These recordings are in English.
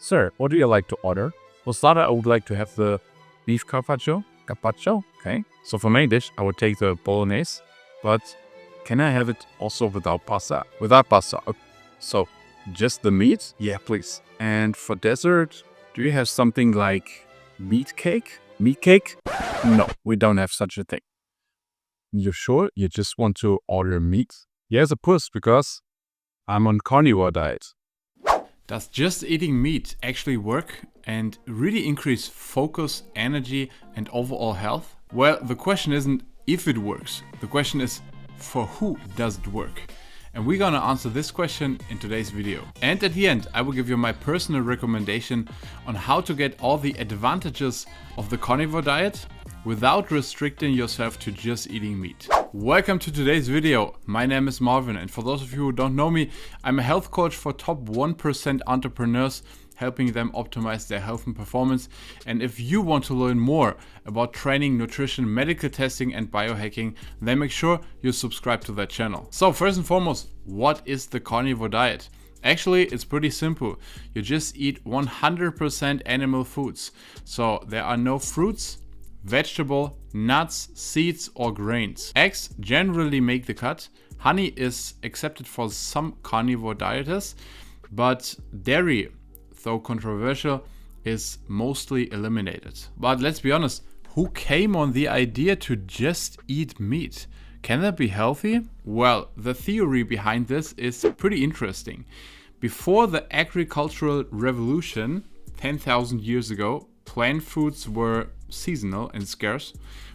Sir, what do you like to order? For starter, I would like to have the beef carpaccio. Carpaccio? Okay. So for main dish, I would take the bolognese. But can I have it also without pasta? Without pasta. Okay. So just the meat? Yeah, please. And for dessert, do you have something like meat cake? Meat cake? No, we don't have such a thing. You sure you just want to order meat? Yes, of course, because I'm on carnivore diet. Does just eating meat actually work and really increase focus, energy, and overall health? Well, the question isn't if it works. The question is, for who does it work? And we're gonna answer this question in today's video. And at the end, I will give you my personal recommendation on how to get all the advantages of the carnivore diet without restricting yourself to just eating meat. Welcome to today's video. My name is Marvin, and for those of you who don't know me, I'm a health coach for top 1% entrepreneurs, helping them optimize their health and performance. And if you want to learn more about training, nutrition, medical testing, and biohacking, then make sure you subscribe to that channel. So first and foremost, what is the carnivore diet? Actually, it's pretty simple. You just eat 100% animal foods. So there are no fruits, vegetable, nuts, seeds, or grains. Eggs generally make the cut. Honey is accepted for some carnivore dieters, but dairy, though controversial, is mostly eliminated. But let's be honest, who came on the idea to just eat meat? Can that be healthy? Well, the theory behind this is pretty interesting. Before the agricultural revolution, 10,000 years ago, plant foods were seasonal and scarce,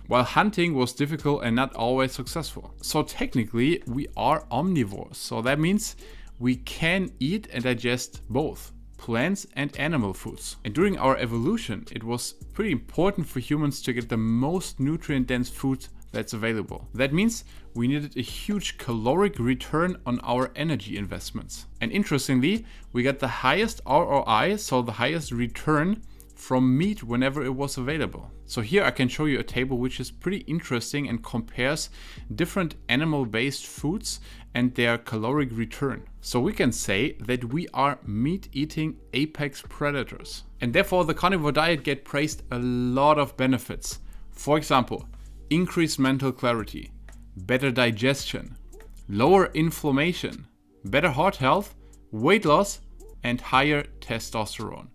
while hunting was difficult and not always successful. So technically, we are omnivores. So that means we can eat and digest both plants and animal foods. And during our evolution, it was pretty important for humans to get the most nutrient-dense food that's available. That means we needed a huge caloric return on our energy investments. And interestingly, we got the highest ROI, so the highest return, from meat whenever it was available. So here I can show you a table which is pretty interesting and compares different animal-based foods and their caloric return. So we can say that we are meat-eating apex predators. And therefore the carnivore diet gets praised a lot of benefits. For example, increased mental clarity, better digestion, lower inflammation, better heart health, weight loss, and higher testosterone.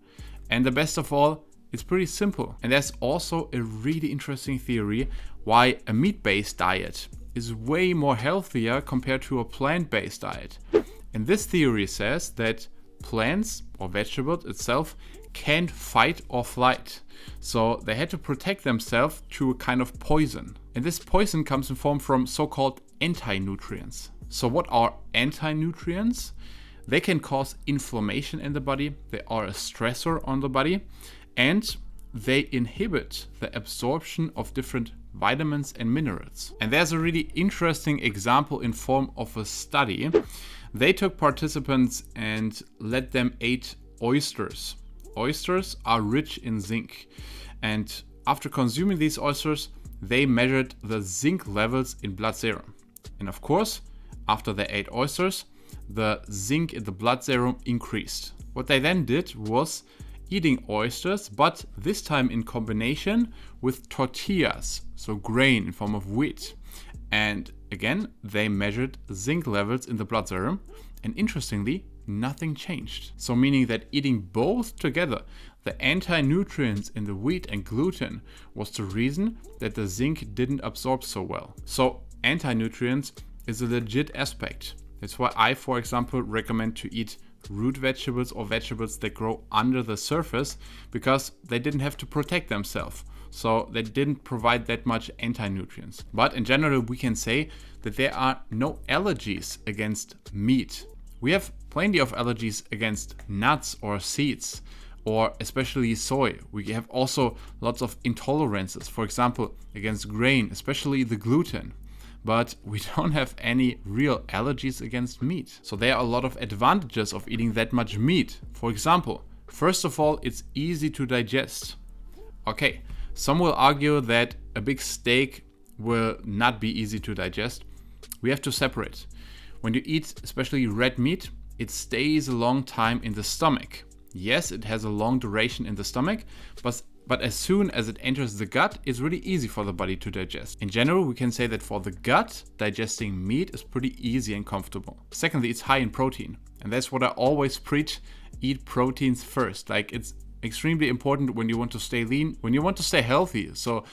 And the best of all, it's pretty simple. And there's also a really interesting theory why a meat-based diet is way more healthier compared to a plant-based diet. And this theory says that plants or vegetables itself can't fight or flight. So they had to protect themselves to a kind of poison. And this poison comes in form from so-called anti-nutrients. So what are anti-nutrients? They can cause inflammation in the body, they are a stressor on the body, and they inhibit the absorption of different vitamins and minerals. And there's a really interesting example in form of a study. They took participants and let them eat oysters. Oysters are rich in zinc. And after consuming these oysters, they measured the zinc levels in blood serum. And of course, after they ate oysters, the zinc in the blood serum increased. What they then did was eating oysters, but this time in combination with tortillas, so grain in form of wheat. And again, they measured zinc levels in the blood serum, and interestingly, nothing changed. So meaning that eating both together, the anti-nutrients in the wheat and gluten, was the reason that the zinc didn't absorb so well. So anti-nutrients is a legit aspect. That's why I, for example, recommend to eat root vegetables or vegetables that grow under the surface, because they didn't have to protect themselves. So they didn't provide that much anti-nutrients. But in general, we can say that there are no allergies against meat. We have plenty of allergies against nuts or seeds, or especially soy. We have also lots of intolerances, for example, against grain, especially the gluten. But we don't have any real allergies against meat. So there are a lot of advantages of eating that much meat. For example, first of all, it's easy to digest. Okay, some will argue that a big steak will not be easy to digest. We have to separate. When you eat especially red meat, it stays a long time in the stomach. Yes, it has a long duration in the stomach, but as soon as it enters the gut, it's really easy for the body to digest. In general, we can say that for the gut, digesting meat is pretty easy and comfortable. Secondly, it's high in protein. And that's what I always preach, eat proteins first. Like, it's extremely important when you want to stay lean, when you want to stay healthy. So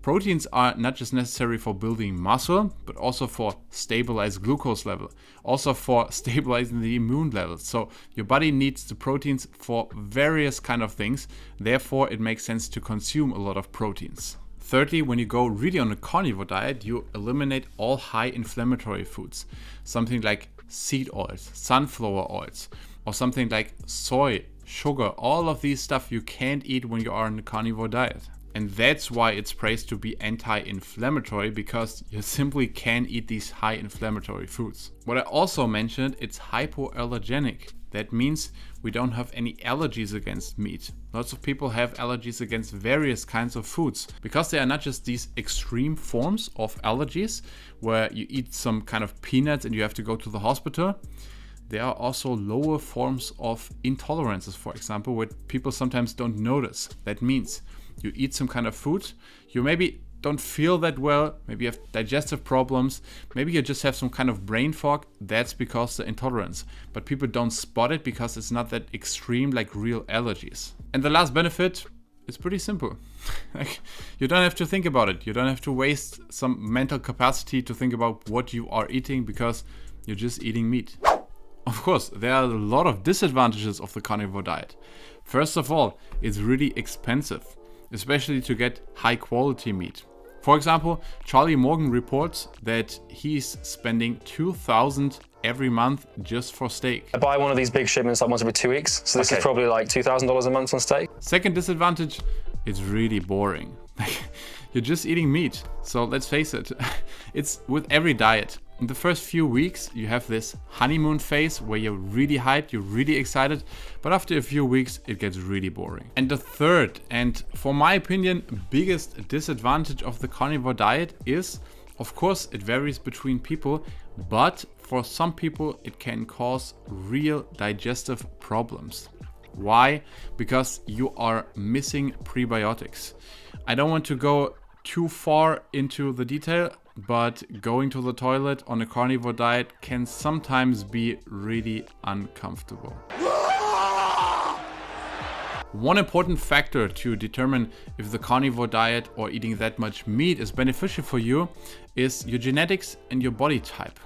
proteins are not just necessary for building muscle, but also for stabilize glucose level, also for stabilizing the immune level. So your body needs the proteins for various kind of things. Therefore, it makes sense to consume a lot of proteins. Thirdly, when you go really on a carnivore diet, you eliminate all high inflammatory foods. Something like seed oils, sunflower oils, or something like soy, sugar. All of these stuff you can't eat when you are on a carnivore diet. And that's why it's praised to be anti-inflammatory, because you simply can't eat these high inflammatory foods. What I also mentioned, it's hypoallergenic. That means we don't have any allergies against meat. Lots of people have allergies against various kinds of foods, because they are not just these extreme forms of allergies where you eat some kind of peanuts and you have to go to the hospital. There are also lower forms of intolerances, for example, where people sometimes don't notice. That means you eat some kind of food, you maybe don't feel that well, maybe you have digestive problems, maybe you just have some kind of brain fog. That's because the intolerance. But people don't spot it because it's not that extreme like real allergies. And the last benefit is pretty simple. Like, you don't have to think about it. You don't have to waste some mental capacity to think about what you are eating, because you're just eating meat. Of course, there are a lot of disadvantages of the carnivore diet. First of all, it's really expensive, especially to get high quality meat. For example, Charlie Morgan reports that he's spending $2,000 every month just for steak. I buy one of these big shipments like once every 2 weeks, so this is probably like $2,000 a month on steak. Second disadvantage, it's really boring. You're just eating meat. So let's face it, it's with every diet. In the first few weeks, you have this honeymoon phase where you're really hyped, you're really excited, but after a few weeks, it gets really boring. And the third, and for my opinion, biggest disadvantage of the carnivore diet is, of course, it varies between people, but for some people, it can cause real digestive problems. Why? Because you are missing prebiotics. I don't want to go too far into the detail, but going to the toilet on a carnivore diet can sometimes be really uncomfortable. One important factor to determine if the carnivore diet or eating that much meat is beneficial for you is your genetics and your body type.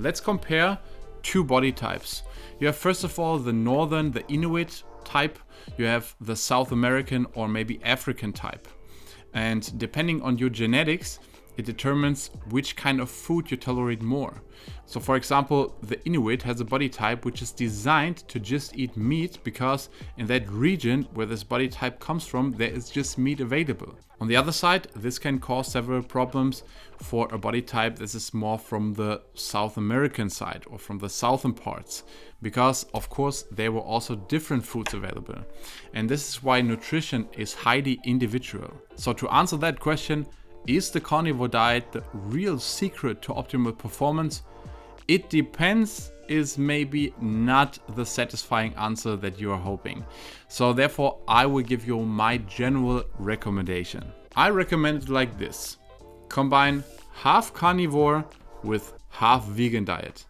Let's compare two body types. You have first of all the northern, the Inuit type. You have the South American or maybe African type. And depending on your genetics, it determines which kind of food you tolerate more. So for example, the Inuit has a body type which is designed to just eat meat, because in that region where this body type comes from, there is just meat available. On the other side, this can cause several problems for a body type that is more from the South American side or from the southern parts, because of course there were also different foods available. And this is why nutrition is highly individual. So to answer that question, is the carnivore diet the real secret to optimal performance? It depends is maybe not the satisfying answer that you are hoping. So therefore, I will give you my general recommendation. I recommend it like this. Combine half carnivore with half vegan diet.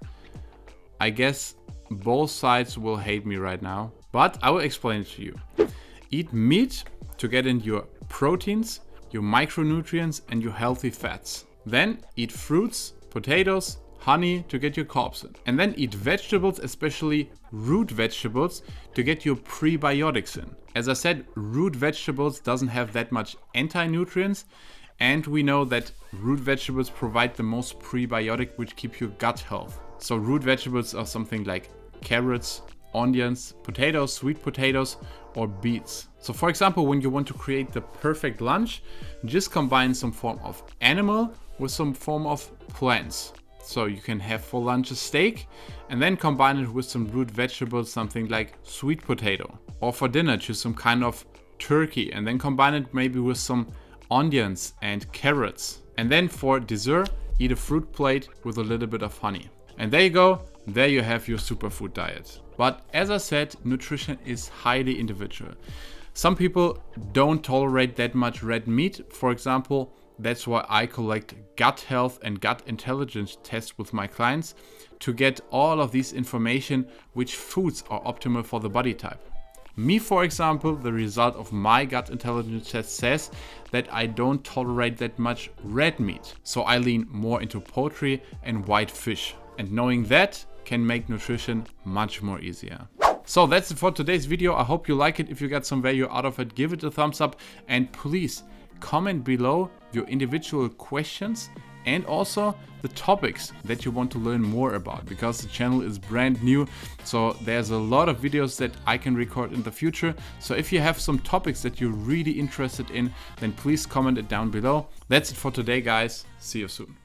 I guess both sides will hate me right now, but I will explain it to you. Eat meat to get in your proteins, your micronutrients and your healthy fats. Then eat fruits, potatoes, honey to get your carbs in. And then eat vegetables, especially root vegetables, to get your prebiotics in. As I said, root vegetables doesn't have that much anti-nutrients, and we know that root vegetables provide the most prebiotic which keep your gut health. So root vegetables are something like carrots, onions, potatoes, sweet potatoes, or beets. So for example, when you want to create the perfect lunch, just combine some form of animal with some form of plants. So you can have for lunch a steak and then combine it with some root vegetables, something like sweet potato. Or for dinner, choose some kind of turkey and then combine it maybe with some onions and carrots. And then for dessert, eat a fruit plate with a little bit of honey. And there you go, there you have your superfood diet. But as I said, nutrition is highly individual. Some people don't tolerate that much red meat, for example. That's why I collect gut health and gut intelligence tests with my clients to get all of this information, which foods are optimal for the body type. Me, for example, the result of my gut intelligence test says that I don't tolerate that much red meat. So I lean more into poultry and white fish. And knowing that can make nutrition much more easier. So that's it for today's video. I hope you like it. If you got some value out of it, give it a thumbs up and please comment below your individual questions and also the topics that you want to learn more about, because the channel is brand new. So there's a lot of videos that I can record in the future. So if you have some topics that you're really interested in, then please comment it down below. That's it for today, guys. See you soon.